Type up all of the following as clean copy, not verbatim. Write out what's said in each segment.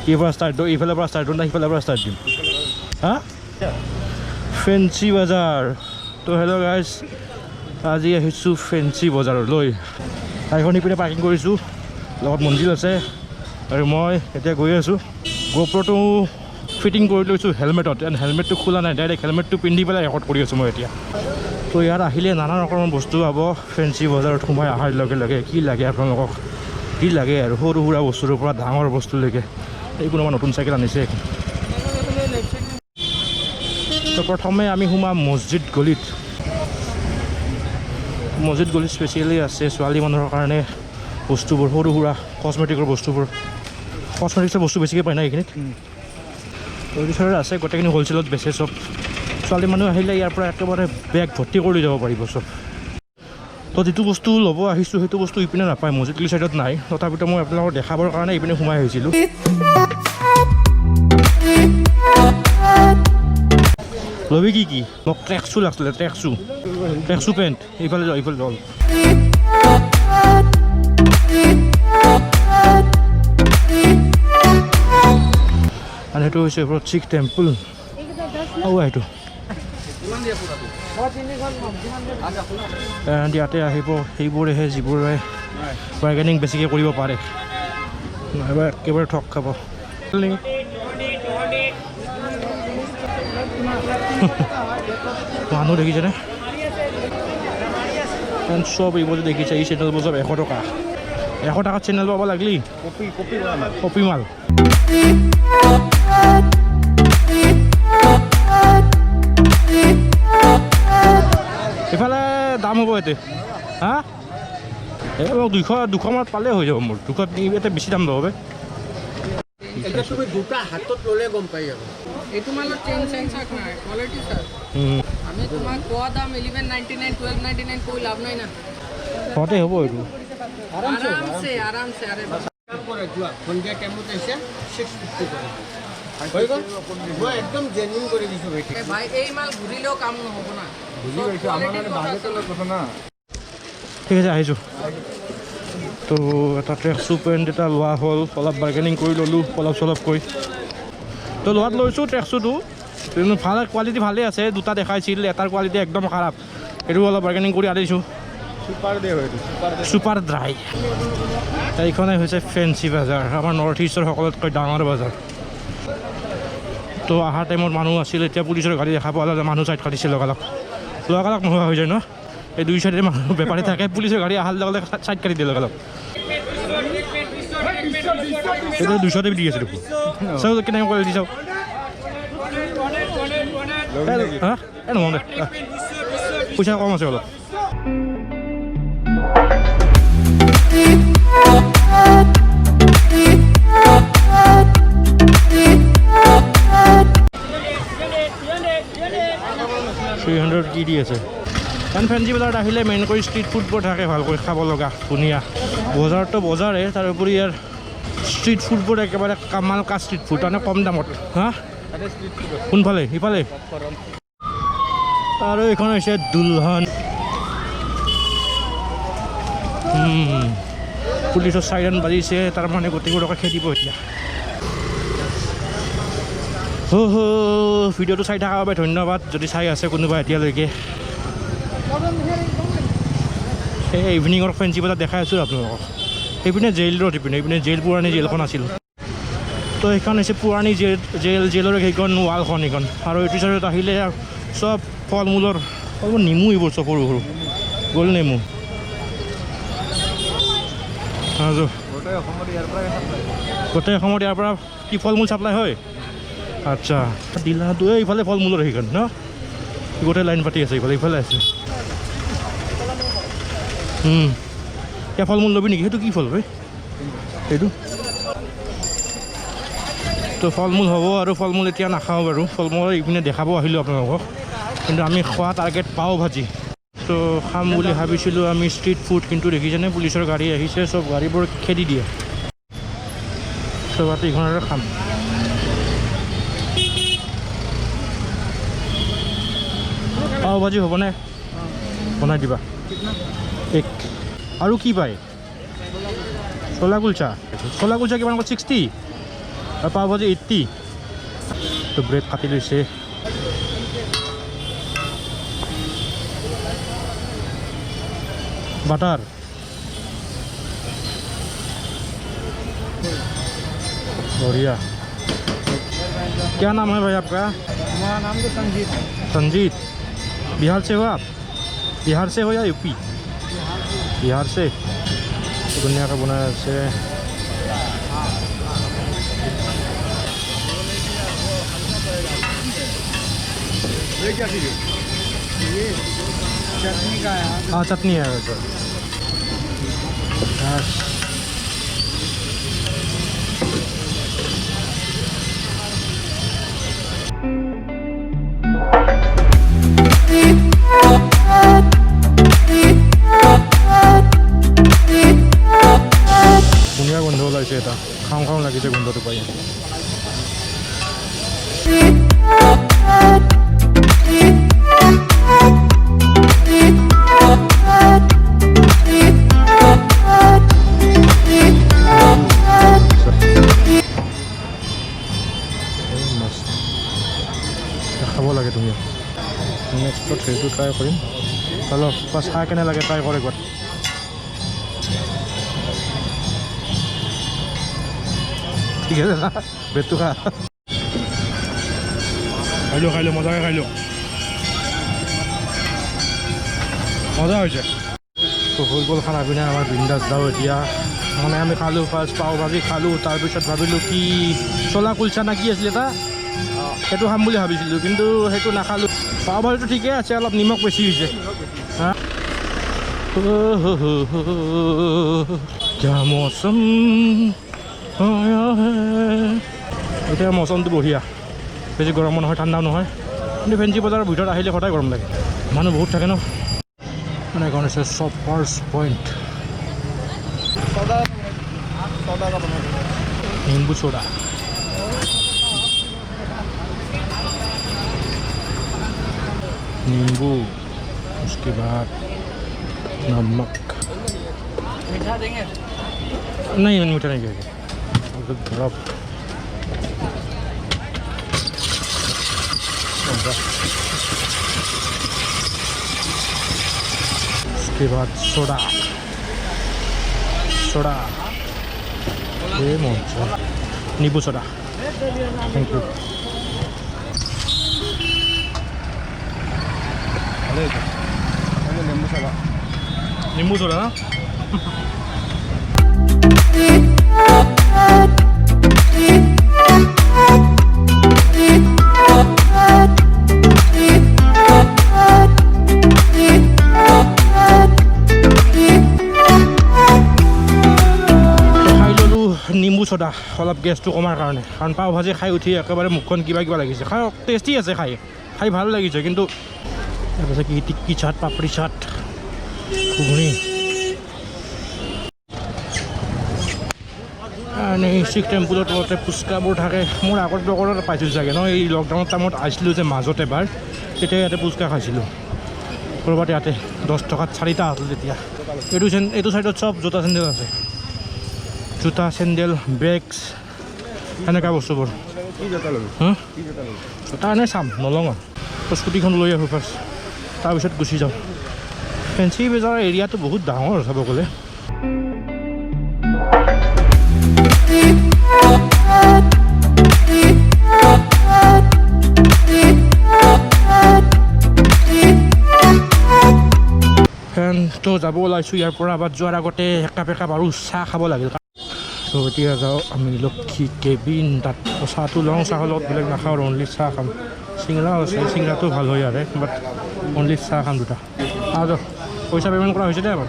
এইবাৰ ষ্টাৰ্ট দিওঁ, এইফালৰ পৰা ষ্টাৰ্ট দিওঁ না সিফালৰ পৰা ষ্টাৰ্ট দিম? হা, ফেঞ্চি বজাৰ। তো হেল্ল' গাইজ, আজি আহিছোঁ ফেঞ্চি বজাৰলৈ। গাড়ীখন ইপিনে পাৰ্কিং কৰিছোঁ, লগত মন্দিৰ আছে আৰু মই এতিয়া গৈ আছোঁ। গোপ্ৰটো ফিটিং কৰি লৈছোঁ হেলমেটত, এণ্ড হেলমেটটো খোলা নাই, ডাইৰেক্ট হেলমেটটো পিন্ধি পেলাই ৰেকৰ্ড কৰি আছোঁ মই এতিয়া। তো ইয়াত আহিলে নানা ৰকমৰ বস্তু পাব ফেঞ্চি বজাৰত সোমাই অহাৰ লগে লগে। কি লাগে আপোনালোকক, কি লাগে আৰু সৰু সুৰা বস্তুৰ পৰা ডাঙৰ বস্তুলৈকে। এই কোনোবা নতুন চাইকেল আনিছে। তো প্ৰথমে আমি সোমাম মছজিদ গলিত। মছজিদ গলিত স্পেচিয়েলি আছে ছোৱালী মানুহৰ কাৰণে বস্তুবোৰ, সৰু সুৰা কচমেটিকৰ বস্তুবোৰ। কচমেটিক্সৰ বস্তু বেছিকৈ পায় না এইখিনিত। ওচৰত আছে গোটেইখিনি হ'লচেলত বেচে চব। ছোৱালী মানুহ আহিলে ইয়াৰ পৰা একেবাৰে বেগ ভৰ্তি কৰি যাব পাৰিব চব। তো যিটো বস্তু ল'ব আহিছোঁ সেইটো বস্তু ইপিনে নাপায়, মছজিদ গলি চাইডত নাই। তথাপিতো মই আপোনালোকক দেখাবৰ কাৰণে ইপিনে সোমাই আহিছিলোঁ। ল'বি কি কি? মোক ট্ৰেক শ্বু লাগিছিলে, ট্ৰেক শ্বু পেণ্ট। এইফালে যাওঁ, এইফালে যাওঁ। আৰু সেইটো হৈছে ওপৰত শিখ টেম্পল। সেইটো ইয়াতে আহিব সেইবোৰেহে যিবোৰে বাৰ্গেনিং বেছিকৈ কৰিব পাৰে, নাইবা একেবাৰে ঠগ খাব। মানুহ দেখিছেনে? চব এইবোৰ দেখিছে, এই চেনেলবোৰ চব 100 টকা। 100 টকাত চেনেল পাব লাগলি কপি মাল। এইফালে দাম হ'ব ইয়াতে। হা, এই মোক 200 মানত পালে হৈ যাব মোৰ। 200 ইয়াতে বেছি দাম ল'ব। এটা তুমি দুটা হাতত ল'লে গম পাই যাব। এইটো মালত চেঞ্জ নাই, কোৱালিটি স্যাৰ। আমি তোমাক কোৱা দাম 1199 1299 কৈ লাভ নাই না। কতে হ'ব এইটো? আৰামছে আৰে কাম কৰে যোৱা সন্ধিয়া টাইমত আছে 650 কৰে। হৈ গ'ল, মই একদম জেনুইন কৰি দিছোঁ ভাই। ভাই এই মাল ঘূৰিলেও কাম নহ'ব না। বুজি পাইছো, আমাৰ মানে বাজেটৰ কথা না। ঠিক আছে, আহিছোঁ। তো এটা ট্ৰেক শ্বু পেণ্ট এটা লোৱা হ'ল, অলপ বাৰ্গেনিং কৰি ল'লোঁ অলপ কৈ। তো লোৱাত লৈছোঁ ট্ৰেক শ্বুটো, ভাল কোৱালিটি ভালেই আছে। দুটা দেখাইছিল, এটাৰ কোৱালিটি একদম খাৰাপ। এইটো অলপ বাৰ্গেনিং কৰি আনিছোঁ। Super dry. এইখনে হৈছে ফেঞ্চি বজাৰ, আমাৰ নৰ্থ ইষ্টৰ সকলোতকৈ ডাঙৰ বজাৰ। তো অহাৰ টাইমত মানুহ আছিল, এতিয়া পুলিচৰ গাড়ী দেখা পোৱা যায়, মানুহ চাইড কাটিছে লগালগ নোহোৱা হৈ যায় ন। এই দুই চাইডে মানুহ বেপাৰী থাকে, পুলিচৰ গাড়ী অহাৰ লগে লগে চাইড কাটি দিয়ে লগালগ। এইটো 200 দি আছে দেখোন। চাওঁ কেনেকৈ কোৱালিটি চাওঁ। হা, এই নহ'ব দে, পইচা কম আছে অলপ। কি দি আছে? কাৰণ ফেঞ্চি বজাৰত আহিলে মেইনকৈ ষ্ট্ৰীট ফুডবোৰ থাকে, ভালকৈ খাব লগা ধুনীয়া। বজাৰতো বজাৰে, তাৰোপৰি ইয়াৰ ষ্ট্ৰীট ফুডবোৰ একেবাৰে কামাল কা ষ্ট্ৰীট ফুড, মানে কম দামত। হা, কোনফালে? সিফালে। আৰু এইখন হৈছে দুলহন। পুলিচৰ চাইৰন বাজিছে, তাৰমানে গোটেইবোৰ টকা খেদিব এতিয়া। ভিডিঅ'টো চাই থকাৰ বাবে ধন্যবাদ, যদি চাই আছে কোনোবা এতিয়ালৈকে। সেই ইভিনিঙৰ ফেঞ্চি বজাৰ দেখাই আছোঁ আপোনালোকক। সেইপিনে জেইল ৰোড, এইপিনে জেইল, পুৰণি জেইলখন আছিল। তো সেইখন হৈছে পুৰণি জেইলৰ সেইখন ৱালখন সেইখন। আৰু এইটো চাইডত আহিলে চব ফল মূলৰ নেমু, এইবোৰ চব সৰু সৰু গোল নেমু। গোটেই অসমত ইয়াৰ পৰা কি ফল মূল চাপ্লাই হয়? আচ্ছা, ডিলাটো এইফালে ফল মূলৰ সেইখন ন, গোটেই লাইন পাতি আছে। এইফালে আছে। এতিয়া ফল মূল ল'বি নেকি? সেইটো কি ফল হয় এইটো? তো ফল মূল হ'ব, আৰু ফল মূল এতিয়া নাখাওঁ বাৰু। ফল মূল এইপিনে দেখাব আহিলোঁ আপোনালোকক, কিন্তু আমি খোৱা টাৰ্গেট পাও ভাজি। তো খাম বুলি ভাবিছিলোঁ আমি ষ্ট্ৰীট ফুড, কিন্তু দেখিছেনে পুলিচৰ গাড়ী আহিছে, চব গাড়ীবোৰ খেদি দিয়ে। চব এইখনৰে খাম। পাও ভাজি হ'বনে? বনাই দিবা। এক আৰু কি পায়? ছোলা কুলচা কিমান? 60। আৰু পাও ভাজি 80 তো ব্ৰেড কাটি লৈছে बटर बढ़िया क्या नाम है भाई आपका हमारा नाम तो संजीत है संजीत बिहार से हो आप बिहार से हो या यूपी बिहार से दुनिया का बनाया से ये क्या चीज़ ये चटनी का है हाँ चटनी है तो ধুনীয়া গোন্ধ ওলাইছে এটা খাওঁ খাওঁ লাগিছে গোন্ধটো পাই খাব লাগে তুমি নেক্সটত সেইটো ট্ৰাই কৰিম চলো চাহ কেনে লাগে ট্ৰাই কৰে একবাৰ ঠিক আছে না বেডটো খা খাই লো মজাকৈ খাই লো মজা হৈছে তো হৈ গ'ল খানা পিনা আমাৰ বিন্দাছ যাওঁ এতিয়া মানে আমি খালোঁ ফাৰ্ষ্ট পাও ভাজি খালোঁ তাৰপিছত ভাবিলোঁ কি চলা কুলচা না কি আছিলে এটা সেইটো খাম বুলি ভাবিছিলোঁ কিন্তু সেইটো নাখালোঁ পাও ভাজিটো ঠিকে আছে অলপ নিমখ বেছি হৈছে হা क्या मौसम आया है এতিয়া মৌচমটো বঢ়িয়া বেছি গৰমো নহয় ঠাণ্ডাও নহয় কিন্তু ফেঞ্চি বজাৰৰ ভিতৰত আহিলে সদায় গৰম লাগে মানুহ বহুত থাকে ন মানে এখন হৈছে শ্বপাৰ্ছ পইণ্ট नींबू सोडा नींबू उसके बाद नमक मीठा देंगे नहीं मीठा नहीं चाहिए बर्फ उसके बाद सोडा सोडा ये मोचा नींबू सोडा थैंक यू नींबू सोडा ना নিম্বু চ'দা অলপ গেছটো কমাৰ কাৰণে কাৰণ পাও ভাজি খাই উঠি একেবাৰে মুখখন কিবা কিবা লাগিছে খাই টেষ্টি আছে খাই ভাল লাগিছে কিন্তু তাৰপিছত কি টিক্কি চাট পাপৰি চাট ঘুগুনি শিখ টেম্পুলৰ তলতে ফুচকাবোৰ থাকে মোৰ আগত লগতে পাইছিলোঁ চাগে ন এই লকডাউনৰ টাইমত আহিছিলোঁ যে মাজত এবাৰ তেতিয়া ইয়াতে ফুচকা খাইছিলোঁ ক'ৰবাত ইয়াতে 10 টকাত 4টা আছিল তেতিয়া এইটো চাইডত চব জোতা চেণ্ডেল আছে জোতা চেণ্ডেল বেগছ সেনেকুৱা বস্তুবোৰ জোতা এনেই চাম নলওঁ আৰু স্কুটিখন লৈ আহোঁ ফাৰ্ষ্ট তাৰপিছত গুচি যাওঁ ফেঞ্চি বজাৰৰ এৰিয়াটো বহুত ডাঙৰ চাব গ'লে তো যাব ওলাইছোঁ ইয়াৰ পৰা বাট যোৱাৰ আগতে একাপ আৰু চাহ খাব লাগিল তো এতিয়া যাওঁ আমি লক্ষী কেবিন তাত চাহটো লওঁ চাহৰ লগত বেলেগ নাখাওঁ আৰু অনলি চাহ খাম চিংৰা আছে চিংৰাটো ভাল হয় ইয়াৰে বাট অনলি চাহ খাম দুটা আৰু পইচা পে'মেণ্ট কৰা হৈছে দে আমাৰ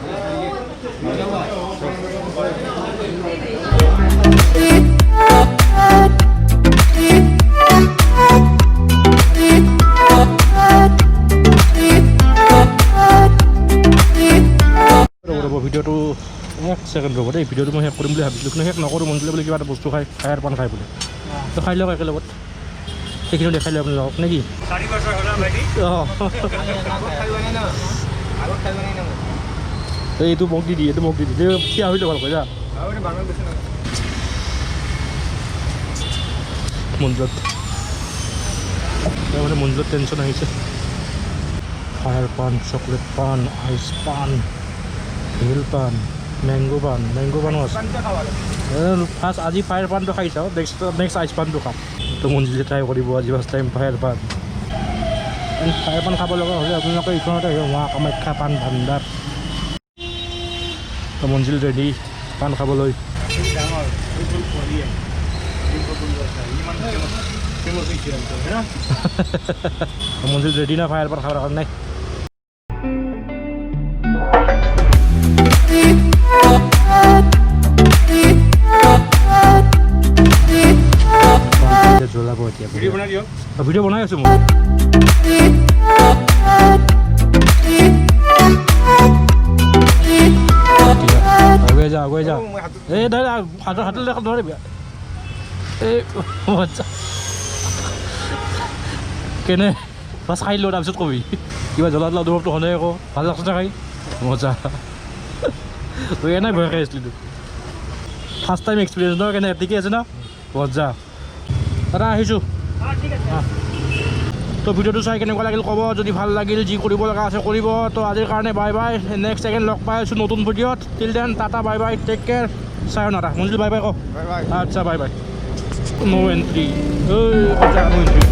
ভিডিঅ'টো 1 ছেকেণ্ড ৰ'ব দেই ভিডিঅ'টো মই শেষ কৰিম বুলি ভাবিছিলোঁ কিন্তু শেষ নকৰোঁ মন দিলে বুলি কিবা এটা বস্তু খাই খাই পান খাই বুলি তো খাই লওক একেলগত সেইখিনি দেখাই লওক আপোনালোকক নে কি এইটো মোক দি দিয়ে থিয়া হৈ যাব ভালকৈ যা মঞ্জুত মানে মঞ্জুত টেনশ্যন আহিছে ফায়াৰ পান চকলেট পান আইচ পান হিল পান মেংগো পানো আছে ফাৰ্ষ্ট আজি ফায়াৰ পানটো খাই চাওঁ নেক্সট আইচ পানটো খাম তো মঞ্জিলে ট্ৰাই কৰিব আজি ফাৰ্ষ্ট টাইম ফায়াৰ পান ফায়াৰ পান খাব লগা হ'লে আপোনালোকে এইখনতে আহিব মা কামাখ্যা পান ভাণ্ডাৰ তো মঞ্জিল ৰেডি পান খাবলৈ মঞ্জিল ৰেডি না ফায়াৰ পান খাবৰ কাৰণে জ্বলাব এতিয়া ভিডিঅ' বনাই আছোঁ মই আগুৱাই যা এই দাদা হাতত দেখা ধৰিবি এই মজা কেনে ফাৰ্ষ্ট খাই লওঁ তাৰপিছত কবি কিবা জ্বলা অনুভৱটো হ'লে আকৌ ভাল লাগছে খাই মজা তই এনেই ভয় খাই আছিলি ফাৰ্ষ্ট টাইম এক্সপিৰিয়েঞ্চ ন কেনে ঠিকে আছে ন মজা দাদা আহিছোঁ তো ভিডিঅ'টো চাই কেনেকুৱা লাগিল ক'ব যদি ভাল লাগিল যি কৰিব লগা আছে কৰিব তো আজিৰ কাৰণে বাই বাই নেক্সট ছেকেণ্ড লগ পাই আছোঁ নতুন ভিডিঅ'ত till then tata bye bye take care চায়োনাৰা মঞ্জিল বাই বাই কওঁ আচ্ছা বাই বাই নো এণ্ট্ৰি নো এণ্ট্ৰি